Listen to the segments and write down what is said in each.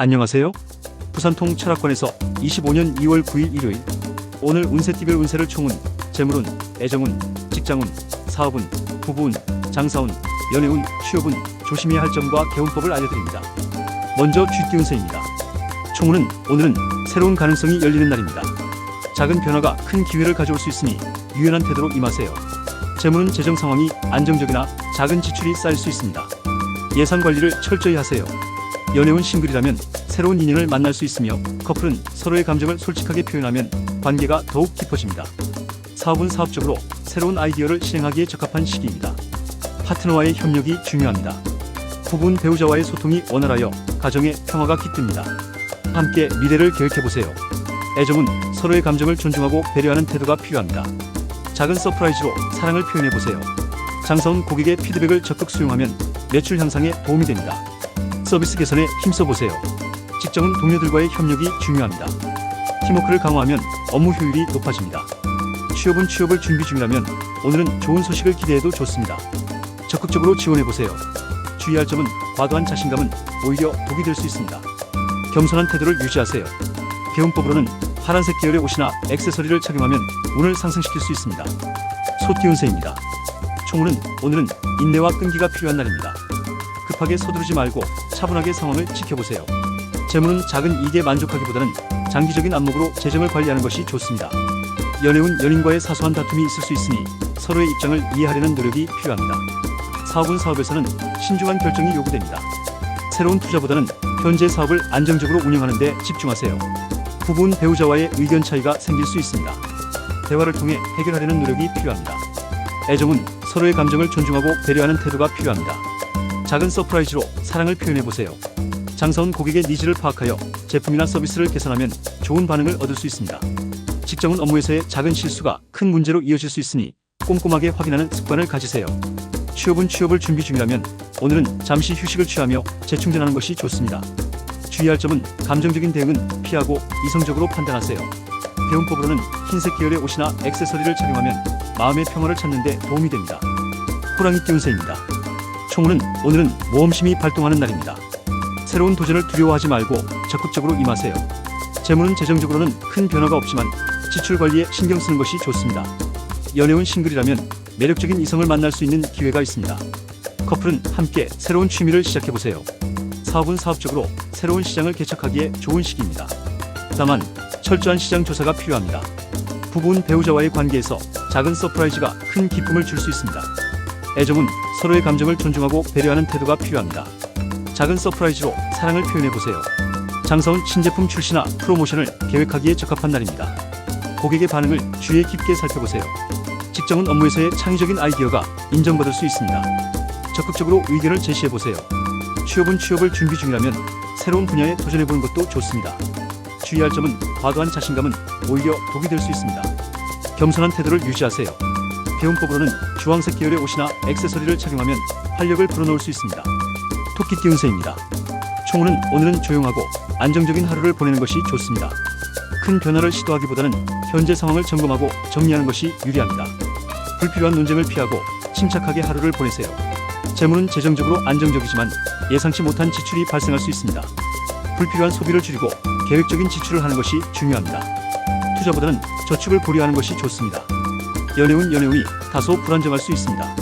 안녕하세요. 부산통 철학관에서 25년 2월 9일 일요일 오늘 운세TV의 운세를 총운, 재물운, 애정운, 직장운, 사업운, 부부운, 장사운, 연애운, 취업운, 조심해야 할 점과 개운법을 알려드립니다. 먼저 쥐띠 운세입니다. 총운은 오늘은 새로운 가능성이 열리는 날입니다. 작은 변화가 큰 기회를 가져올 수 있으니 유연한 태도로 임하세요. 재물은 재정 상황이 안정적이나 작은 지출이 쌓일 수 있습니다. 예산 관리를 철저히 하세요. 연애운 싱글이라면 새로운 인연을 만날 수 있으며 커플은 서로의 감정을 솔직하게 표현하면 관계가 더욱 깊어집니다. 사업은 사업적으로 새로운 아이디어를 실행하기에 적합한 시기입니다. 파트너와의 협력이 중요합니다. 부부는 배우자와의 소통이 원활하여 가정의 평화가 깃듭니다. 함께 미래를 계획해보세요. 애정은 서로의 감정을 존중하고 배려하는 태도가 필요합니다. 작은 서프라이즈로 사랑을 표현해보세요. 장사운 고객의 피드백을 적극 수용하면 매출 향상에 도움이 됩니다. 서비스 개선에 힘써보세요. 직장은 동료들과의 협력이 중요합니다. 팀워크를 강화하면 업무 효율이 높아집니다. 취업은 취업을 준비 중이라면 오늘은 좋은 소식을 기대해도 좋습니다. 적극적으로 지원해보세요. 주의할 점은 과도한 자신감은 오히려 독이 될 수 있습니다. 겸손한 태도를 유지하세요. 개운법으로는 파란색 계열의 옷이나 액세서리를 착용하면 운을 상승시킬 수 있습니다. 소띠 운세입니다. 총운은 오늘은 인내와 끈기가 필요한 날입니다. 급하게 서두르지 말고 차분하게 상황을 지켜보세요. 재물은 작은 이익에 만족하기보다는 장기적인 안목으로 재정을 관리하는 것이 좋습니다. 연애운 연인과의 사소한 다툼이 있을 수 있으니 서로의 입장을 이해하려는 노력이 필요합니다. 사업은 사업에서는 신중한 결정이 요구됩니다. 새로운 투자보다는 현재 사업을 안정적으로 운영하는 데 집중하세요. 부부는 배우자와의 의견 차이가 생길 수 있습니다. 대화를 통해 해결하려는 노력이 필요합니다. 애정은 서로의 감정을 존중하고 배려하는 태도가 필요합니다. 작은 서프라이즈로 사랑을 표현해보세요. 장사운 고객의 니즈를 파악하여 제품이나 서비스를 개선하면 좋은 반응을 얻을 수 있습니다. 직장은 업무에서의 작은 실수가 큰 문제로 이어질 수 있으니 꼼꼼하게 확인하는 습관을 가지세요. 취업은 취업을 준비 중이라면 오늘은 잠시 휴식을 취하며 재충전하는 것이 좋습니다. 주의할 점은 감정적인 대응은 피하고 이성적으로 판단하세요. 배운법으로는 흰색 계열의 옷이나 액세서리를 착용하면 마음의 평화를 찾는 데 도움이 됩니다. 호랑이띠 운세입니다. 총운은 오늘은 모험심이 발동하는 날입니다. 새로운 도전을 두려워하지 말고 적극적으로 임하세요. 재물은 재정적으로는 큰 변화가 없지만 지출 관리에 신경 쓰는 것이 좋습니다. 연애운 싱글이라면 매력적인 이성을 만날 수 있는 기회가 있습니다. 커플은 함께 새로운 취미를 시작해보세요. 사업은 사업적으로 새로운 시장을 개척하기에 좋은 시기입니다. 다만 철저한 시장 조사가 필요합니다. 부부는 배우자와의 관계에서 작은 서프라이즈가 큰 기쁨을 줄 수 있습니다. 애정은 서로의 감정을 존중하고 배려하는 태도가 필요합니다. 작은 서프라이즈로 사랑을 표현해보세요. 장사운 신제품 출시나 프로모션을 계획하기에 적합한 날입니다. 고객의 반응을 주의 깊게 살펴보세요. 직장은 업무에서의 창의적인 아이디어가 인정받을 수 있습니다. 적극적으로 의견을 제시해보세요. 취업은 취업을 준비 중이라면 새로운 분야에 도전해보는 것도 좋습니다. 주의할 점은 과도한 자신감은 오히려 독이 될 수 있습니다. 겸손한 태도를 유지하세요. 배운법으로는 주황색 계열의 옷이나 액세서리를 착용하면 활력을 불어넣을 수 있습니다. 토끼띠 운세입니다. 총운은 오늘은 조용하고 안정적인 하루를 보내는 것이 좋습니다. 큰 변화를 시도하기보다는 현재 상황을 점검하고 정리하는 것이 유리합니다. 불필요한 논쟁을 피하고 침착하게 하루를 보내세요. 재물은 재정적으로 안정적이지만 예상치 못한 지출이 발생할 수 있습니다. 불필요한 소비를 줄이고 계획적인 지출을 하는 것이 중요합니다. 투자보다는 저축을 고려하는 것이 좋습니다. 연애운 연애운이 다소 불안정할 수 있습니다.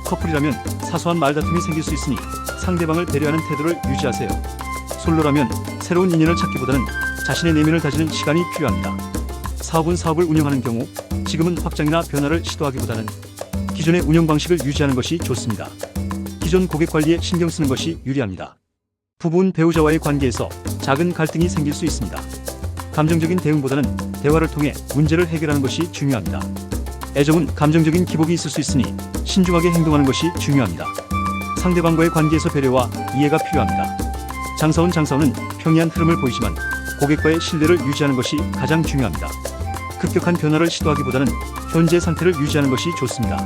커플이라면 사소한 말다툼이 생길 수 있으니 상대방을 배려하는 태도를 유지하세요. 솔로라면 새로운 인연을 찾기보다는 자신의 내면을 다지는 시간이 필요합니다. 사업은 사업을 운영하는 경우 지금은 확장이나 변화를 시도하기보다는 기존의 운영 방식을 유지하는 것이 좋습니다. 기존 고객 관리에 신경 쓰는 것이 유리합니다. 부부는 배우자와의 관계에서 작은 갈등이 생길 수 있습니다. 감정적인 대응보다는 대화를 통해 문제를 해결하는 것이 중요합니다. 애정은 감정적인 기복이 있을 수 있으니 신중하게 행동하는 것이 중요합니다. 상대방과의 관계에서 배려와 이해가 필요합니다. 장사운은 평이한 흐름을 보이지만 고객과의 신뢰를 유지하는 것이 가장 중요합니다. 급격한 변화를 시도하기보다는 현재 상태를 유지하는 것이 좋습니다.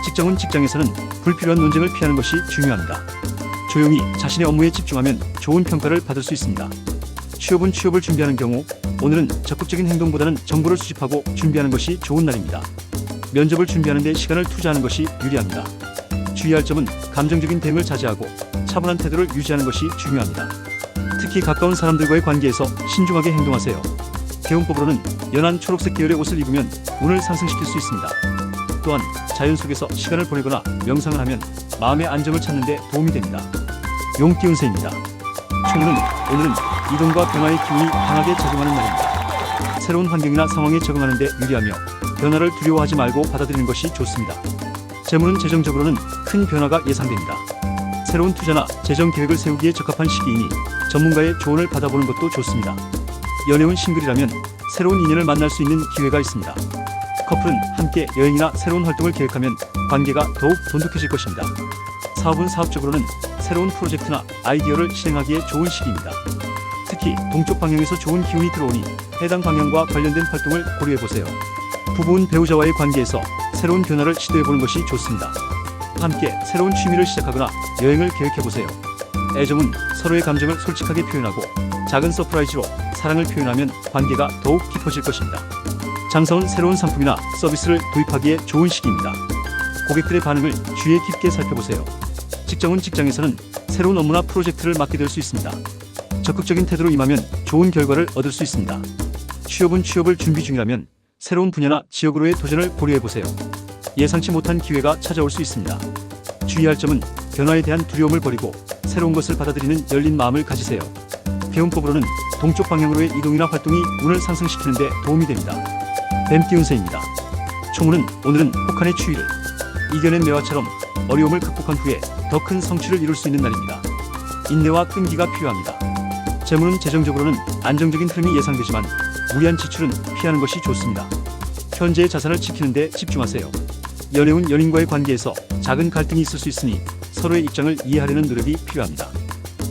직장은 직장에서는 불필요한 논쟁을 피하는 것이 중요합니다. 조용히 자신의 업무에 집중하면 좋은 평가를 받을 수 있습니다. 취업은 취업을 준비하는 경우 오늘은 적극적인 행동보다는 정보를 수집하고 준비하는 것이 좋은 날입니다. 면접을 준비하는 데 시간을 투자하는 것이 유리합니다. 주의할 점은 감정적인 대응을 자제하고 차분한 태도를 유지하는 것이 중요합니다. 특히 가까운 사람들과의 관계에서 신중하게 행동하세요. 개운법으로는 연한 초록색 계열의 옷을 입으면 운을 상승시킬 수 있습니다. 또한 자연 속에서 시간을 보내거나 명상을 하면 마음의 안정을 찾는 데 도움이 됩니다. 용띠 운세입니다. 총운은 오늘은 이동과 변화의 기운이 강하게 작용하는 날입니다. 새로운 환경이나 상황에 적응하는 데 유리하며 변화를 두려워하지 말고 받아들이는 것이 좋습니다. 재물은 재정적으로는 큰 변화가 예상됩니다. 새로운 투자나 재정 계획을 세우기에 적합한 시기이니 전문가의 조언을 받아보는 것도 좋습니다. 연애운 싱글이라면 새로운 인연을 만날 수 있는 기회가 있습니다. 커플은 함께 여행이나 새로운 활동을 계획하면 관계가 더욱 돈독해질 것입니다. 사업은 사업적으로는 새로운 프로젝트나 아이디어를 실행하기에 좋은 시기입니다. 특히 동쪽 방향에서 좋은 기운이 들어오니 해당 방향과 관련된 활동을 고려해보세요. 부부는 배우자와의 관계에서 새로운 변화를 시도해보는 것이 좋습니다. 함께 새로운 취미를 시작하거나 여행을 계획해보세요. 애정은 서로의 감정을 솔직하게 표현하고 작은 서프라이즈로 사랑을 표현하면 관계가 더욱 깊어질 것입니다. 장사는 새로운 상품이나 서비스를 도입하기에 좋은 시기입니다. 고객들의 반응을 주의 깊게 살펴보세요. 직장은 직장에서는 새로운 업무나 프로젝트를 맡게 될 수 있습니다. 적극적인 태도로 임하면 좋은 결과를 얻을 수 있습니다. 취업은 취업을 준비 중이라면 새로운 분야나 지역으로의 도전을 고려해보세요. 예상치 못한 기회가 찾아올 수 있습니다. 주의할 점은 변화에 대한 두려움을 버리고 새로운 것을 받아들이는 열린 마음을 가지세요. 개운법으로는 동쪽 방향으로의 이동이나 활동이 운을 상승시키는 데 도움이 됩니다. 뱀띠 운세입니다. 총운은 오늘은 혹한의 추위를 이겨낸 매화처럼 어려움을 극복한 후에 더 큰 성취를 이룰 수 있는 날입니다. 인내와 끈기가 필요합니다. 재물은 재정적으로는 안정적인 흐름이 예상되지만 무리한 지출은 피하는 것이 좋습니다. 현재의 자산을 지키는 데 집중하세요. 연애운 연인과의 관계에서 작은 갈등이 있을 수 있으니 서로의 입장을 이해하려는 노력이 필요합니다.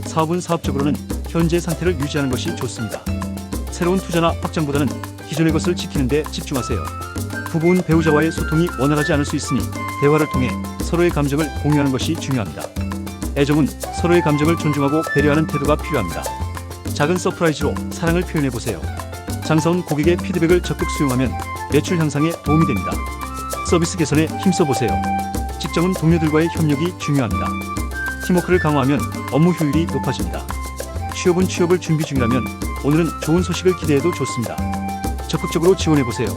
사업은 사업적으로는 현재 상태를 유지하는 것이 좋습니다. 새로운 투자나 확장보다는 기존의 것을 지키는 데 집중하세요. 부부는 배우자와의 소통이 원활하지 않을 수 있으니 대화를 통해 서로의 감정을 공유하는 것이 중요합니다. 애정은 서로의 감정을 존중하고 배려하는 태도가 필요합니다. 작은 서프라이즈로 사랑을 표현해보세요. 장사는 고객의 피드백을 적극 수용하면 매출 향상에 도움이 됩니다. 서비스 개선에 힘써보세요. 직장은 동료들과의 협력이 중요합니다. 팀워크를 강화하면 업무 효율이 높아집니다. 취업은 취업을 준비 중이라면 오늘은 좋은 소식을 기대해도 좋습니다. 적극적으로 지원해보세요.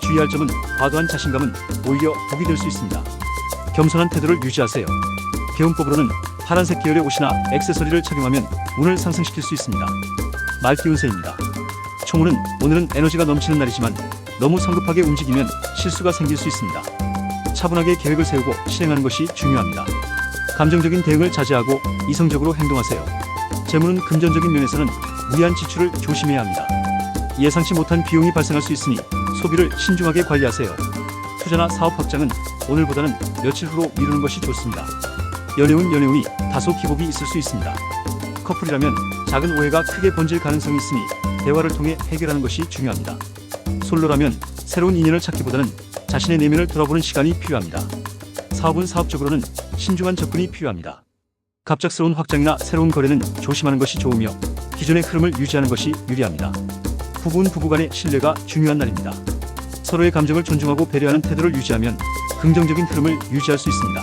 주의할 점은 과도한 자신감은 오히려 독이 될 수 있습니다. 겸손한 태도를 유지하세요. 개운법으로는 파란색 계열의 옷이나 액세서리를 착용하면 운을 상승시킬 수 있습니다. 말띠 운세입니다. 총운은 오늘은 에너지가 넘치는 날이지만 너무 성급하게 움직이면 실수가 생길 수 있습니다. 차분하게 계획을 세우고 실행하는 것이 중요합니다. 감정적인 대응을 자제하고 이성적으로 행동하세요. 재물은 금전적인 면에서는 무리한 지출을 조심해야 합니다. 예상치 못한 비용이 발생할 수 있으니 소비를 신중하게 관리하세요. 투자나 사업 확장은 오늘보다는 며칠 후로 미루는 것이 좋습니다. 연애운이 다소 기복이 있을 수 있습니다. 커플이라면 작은 오해가 크게 번질 가능성이 있으니 대화를 통해 해결하는 것이 중요합니다. 솔로라면 새로운 인연을 찾기보다는 자신의 내면을 돌아보는 시간이 필요합니다. 사업은 사업적으로는 신중한 접근이 필요합니다. 갑작스러운 확장이나 새로운 거래는 조심하는 것이 좋으며 기존의 흐름을 유지하는 것이 유리합니다. 부부는 부부간의 신뢰가 중요한 날입니다. 서로의 감정을 존중하고 배려하는 태도를 유지하면 긍정적인 흐름을 유지할 수 있습니다.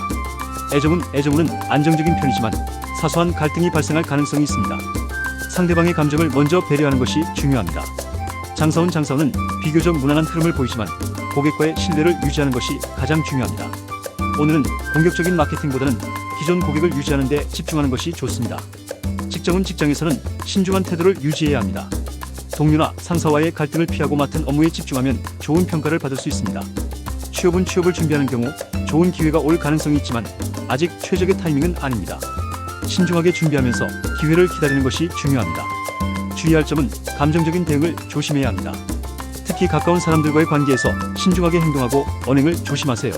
애정은 안정적인 편이지만 사소한 갈등이 발생할 가능성이 있습니다. 상대방의 감정을 먼저 배려하는 것이 중요합니다. 장사운은 비교적 무난한 흐름을 보이지만 고객과의 신뢰를 유지하는 것이 가장 중요합니다. 오늘은 공격적인 마케팅보다는 기존 고객을 유지하는 데 집중하는 것이 좋습니다. 직장은 직장에서는 신중한 태도를 유지해야 합니다. 동료나 상사와의 갈등을 피하고 맡은 업무에 집중하면 좋은 평가를 받을 수 있습니다. 취업은 취업을 준비하는 경우 좋은 기회가 올 가능성이 있지만 아직 최적의 타이밍은 아닙니다. 신중하게 준비하면서 기회를 기다리는 것이 중요합니다. 주의할 점은 감정적인 대응을 조심해야 합니다. 특히 가까운 사람들과의 관계에서 신중하게 행동하고 언행을 조심하세요.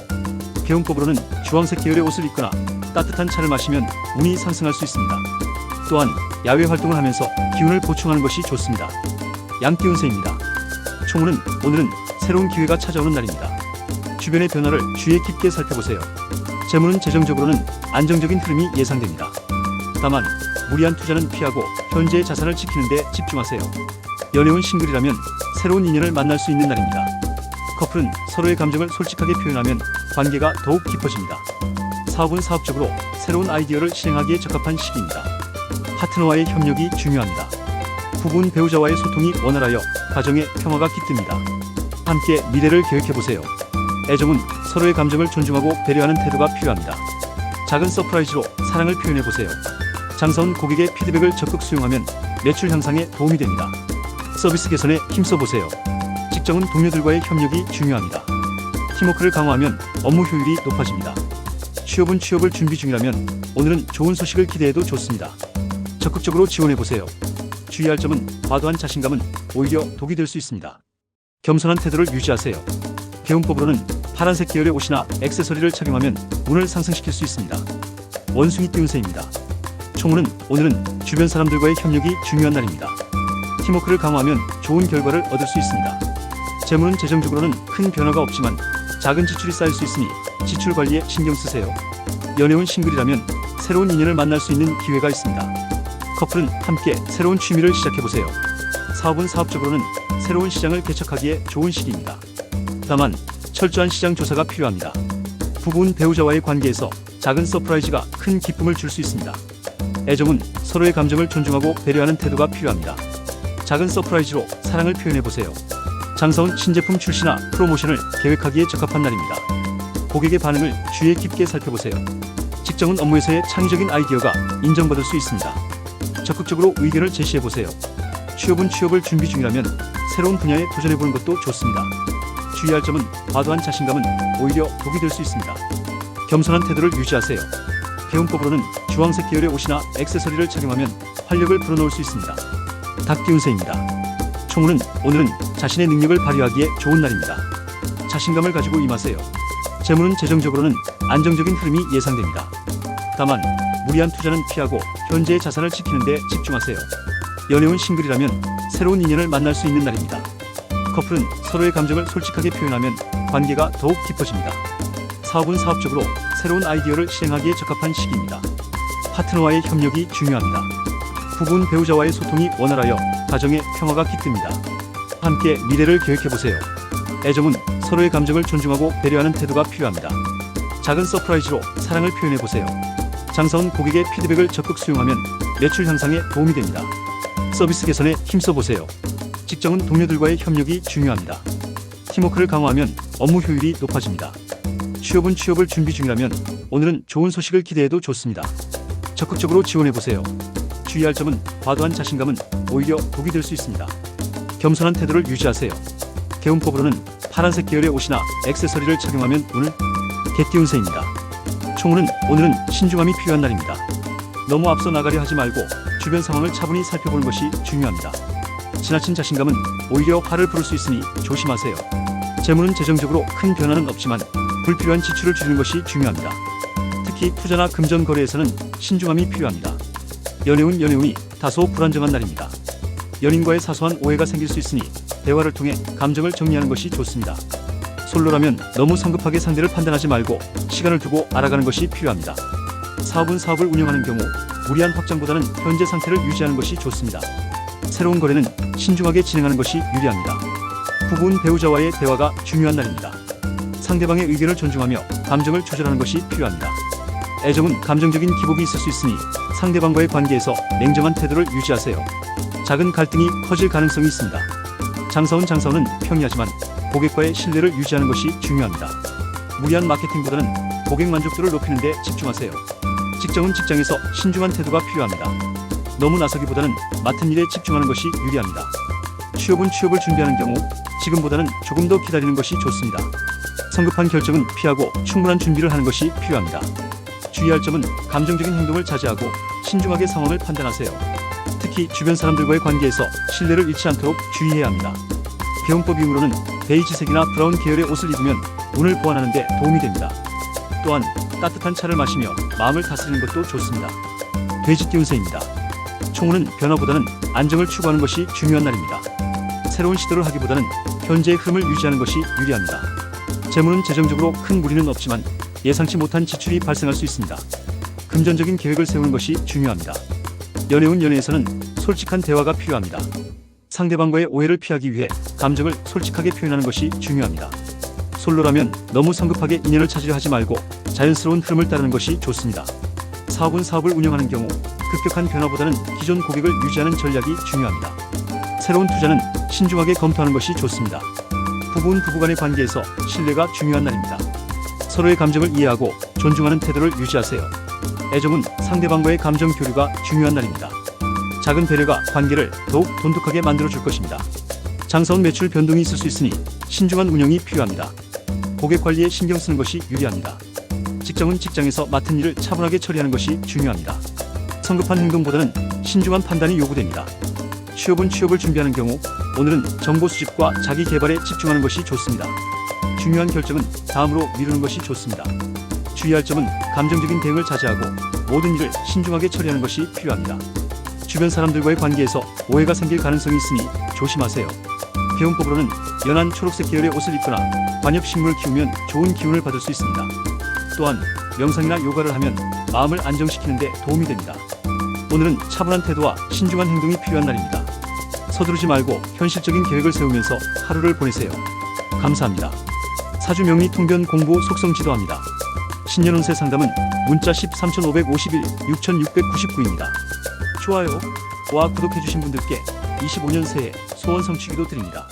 개운법으로는 주황색 계열의 옷을 입거나 따뜻한 차를 마시면 운이 상승할 수 있습니다. 또한 야외 활동을 하면서 기운을 보충하는 것이 좋습니다. 양띠 운세입니다. 총운은 오늘은 새로운 기회가 찾아오는 날입니다. 주변의 변화를 주의 깊게 살펴보세요. 재물은 재정적으로는 안정적인 흐름이 예상됩니다. 다만 무리한 투자는 피하고 현재의 자산을 지키는 데 집중하세요. 연애운 싱글이라면 새로운 인연을 만날 수 있는 날입니다. 커플은 서로의 감정을 솔직하게 표현하면 관계가 더욱 깊어집니다. 사업은 사업적으로 새로운 아이디어를 실행하기에 적합한 시기입니다. 파트너와의 협력이 중요합니다. 부부는 배우자와의 소통이 원활하여 가정의 평화가 깃듭니다. 함께 미래를 계획해보세요. 애정은 서로의 감정을 존중하고 배려하는 태도가 필요합니다. 작은 서프라이즈로 사랑을 표현해보세요. 장사원 고객의 피드백을 적극 수용하면 매출 향상에 도움이 됩니다. 서비스 개선에 힘써보세요. 직장은 동료들과의 협력이 중요합니다. 팀워크를 강화하면 업무 효율이 높아집니다. 취업은 취업을 준비 중이라면 오늘은 좋은 소식을 기대해도 좋습니다. 적극적으로 지원해보세요. 주의할 점은 과도한 자신감은 오히려 독이 될 수 있습니다. 겸손한 태도를 유지하세요. 개운법으로는 파란색 계열의 옷이나 액세서리를 착용하면 운을 상승시킬 수 있습니다. 원숭이 띠 운세입니다. 총운은 오늘은 주변 사람들과의 협력이 중요한 날입니다. 팀워크를 강화하면 좋은 결과를 얻을 수 있습니다. 재물은 재정적으로는 큰 변화가 없지만 작은 지출이 쌓일 수 있으니 지출 관리에 신경 쓰세요. 연애운 싱글이라면 새로운 인연을 만날 수 있는 기회가 있습니다. 커플은 함께 새로운 취미를 시작해보세요. 사업은 사업적으로는 새로운 시장을 개척하기에 좋은 시기입니다. 다만 철저한 시장 조사가 필요합니다. 부부는 배우자와의 관계에서 작은 서프라이즈가 큰 기쁨을 줄 수 있습니다. 애정은 서로의 감정을 존중하고 배려하는 태도가 필요합니다. 작은 서프라이즈로 사랑을 표현해보세요. 장사원 신제품 출시나 프로모션을 계획하기에 적합한 날입니다. 고객의 반응을 주의 깊게 살펴보세요. 직장은 업무에서의 창의적인 아이디어가 인정받을 수 있습니다. 적극적으로 의견을 제시해보세요. 취업은 취업을 준비 중이라면 새로운 분야에 도전해보는 것도 좋습니다. 주의할 점은 과도한 자신감은 오히려 독이 될 수 있습니다. 겸손한 태도를 유지하세요. 개운법으로는 주황색 계열의 옷이나 액세서리를 착용하면 활력을 불어넣을 수 있습니다. 닭띠 운세입니다. 총운은 오늘은 자신의 능력을 발휘하기에 좋은 날입니다. 자신감을 가지고 임하세요. 재물은 재정적으로는 안정적인 흐름이 예상됩니다. 다만 무리한 투자는 피하고 현재의 자산을 지키는 데 집중하세요. 연애운 싱글이라면 새로운 인연을 만날 수 있는 날입니다. 커플은 서로의 감정을 솔직하게 표현하면 관계가 더욱 깊어집니다. 사업은 사업적으로 새로운 아이디어를 실행하기에 적합한 시기입니다. 파트너와의 협력이 중요합니다. 부부는 배우자와의 소통이 원활하여 가정의 평화가 깃듭니다. 함께 미래를 계획해보세요. 애정은 서로의 감정을 존중하고 배려하는 태도가 필요합니다. 작은 서프라이즈로 사랑을 표현해보세요. 장사원 고객의 피드백을 적극 수용하면 매출 향상에 도움이 됩니다. 서비스 개선에 힘써보세요. 직장은 동료들과의 협력이 중요합니다. 팀워크를 강화하면 업무 효율이 높아집니다. 취업은 취업을 준비 중이라면 오늘은 좋은 소식을 기대해도 좋습니다. 적극적으로 지원해보세요. 주의할 점은 과도한 자신감은 오히려 독이 될 수 있습니다. 겸손한 태도를 유지하세요. 개운법으로는 파란색 계열의 옷이나 액세서리를 착용하면 운을 개띠 운세입니다. 총운은 오늘은 신중함이 필요한 날입니다. 너무 앞서 나가려 하지 말고 주변 상황을 차분히 살펴보는 것이 중요합니다. 지나친 자신감은 오히려 화를 부를 수 있으니 조심하세요. 재물은 재정적으로 큰 변화는 없지만 불필요한 지출을 줄이는 것이 중요합니다. 특히 투자나 금전 거래에서는 신중함이 필요합니다. 연애운이 다소 불안정한 날입니다. 연인과의 사소한 오해가 생길 수 있으니 대화를 통해 감정을 정리하는 것이 좋습니다. 솔로라면 너무 성급하게 상대를 판단하지 말고 시간을 두고 알아가는 것이 필요합니다. 사업은 사업을 운영하는 경우 무리한 확장보다는 현재 상태를 유지하는 것이 좋습니다. 새로운 거래는 신중하게 진행하는 것이 유리합니다. 부부는 배우자와의 대화가 중요한 날입니다. 상대방의 의견을 존중하며 감정을 조절하는 것이 필요합니다. 애정은 감정적인 기복이 있을 수 있으니 상대방과의 관계에서 냉정한 태도를 유지하세요. 작은 갈등이 커질 가능성이 있습니다. 장사원은 평이하지만 고객과의 신뢰를 유지하는 것이 중요합니다. 무리한 마케팅보다는 고객 만족도를 높이는 데 집중하세요. 직장은 직장에서 신중한 태도가 필요합니다. 너무 나서기보다는 맡은 일에 집중하는 것이 유리합니다. 취업은 취업을 준비하는 경우 지금보다는 조금 더 기다리는 것이 좋습니다. 성급한 결정은 피하고 충분한 준비를 하는 것이 필요합니다. 주의할 점은 감정적인 행동을 자제하고 신중하게 상황을 판단하세요. 특히 주변 사람들과의 관계에서 신뢰를 잃지 않도록 주의해야 합니다. 개운법 이후로는 베이지색이나 브라운 계열의 옷을 입으면 운을 보완하는 데 도움이 됩니다. 또한 따뜻한 차를 마시며 마음을 다스리는 것도 좋습니다. 돼지띠 운세입니다. 총운은 변화보다는 안정을 추구하는 것이 중요한 날입니다. 새로운 시도를 하기보다는 현재의 흐름을 유지하는 것이 유리합니다. 재물은 재정적으로 큰 무리는 없지만 예상치 못한 지출이 발생할 수 있습니다. 금전적인 계획을 세우는 것이 중요합니다. 연애에서는 솔직한 대화가 필요합니다. 상대방과의 오해를 피하기 위해 감정을 솔직하게 표현하는 것이 중요합니다. 솔로라면 너무 성급하게 인연을 찾으려 하지 말고 자연스러운 흐름을 따르는 것이 좋습니다. 사업은 사업을 운영하는 경우 급격한 변화보다는 기존 고객을 유지하는 전략이 중요합니다. 새로운 투자는 신중하게 검토하는 것이 좋습니다. 부부는 부부간의 관계에서 신뢰가 중요한 날입니다. 서로의 감정을 이해하고 존중하는 태도를 유지하세요. 애정은 상대방과의 감정 교류가 중요한 날입니다. 작은 배려가 관계를 더욱 돈독하게 만들어줄 것입니다. 장사원 매출 변동이 있을 수 있으니 신중한 운영이 필요합니다. 고객 관리에 신경 쓰는 것이 유리합니다. 직장은 직장에서 맡은 일을 차분하게 처리하는 것이 중요합니다. 성급한 행동보다는 신중한 판단이 요구됩니다. 취업은 취업을 준비하는 경우 오늘은 정보 수집과 자기 개발에 집중하는 것이 좋습니다. 중요한 결정은 다음으로 미루는 것이 좋습니다. 주의할 점은 감정적인 대응을 자제하고 모든 일을 신중하게 처리하는 것이 필요합니다. 주변 사람들과의 관계에서 오해가 생길 가능성이 있으니 조심하세요. 배움법으로는 연한 초록색 계열의 옷을 입거나 관엽식물을 키우면 좋은 기운을 받을 수 있습니다. 또한 명상이나 요가를 하면 마음을 안정시키는 데 도움이 됩니다. 오늘은 차분한 태도와 신중한 행동이 필요한 날입니다. 서두르지 말고 현실적인 계획을 세우면서 하루를 보내세요. 감사합니다. 사주 명리 통변 공부 속성 지도합니다. 신년 운세 상담은 문자 13551 6699입니다. 좋아요와 구독해주신 분들께 25년 새해 소원 성취기도 드립니다.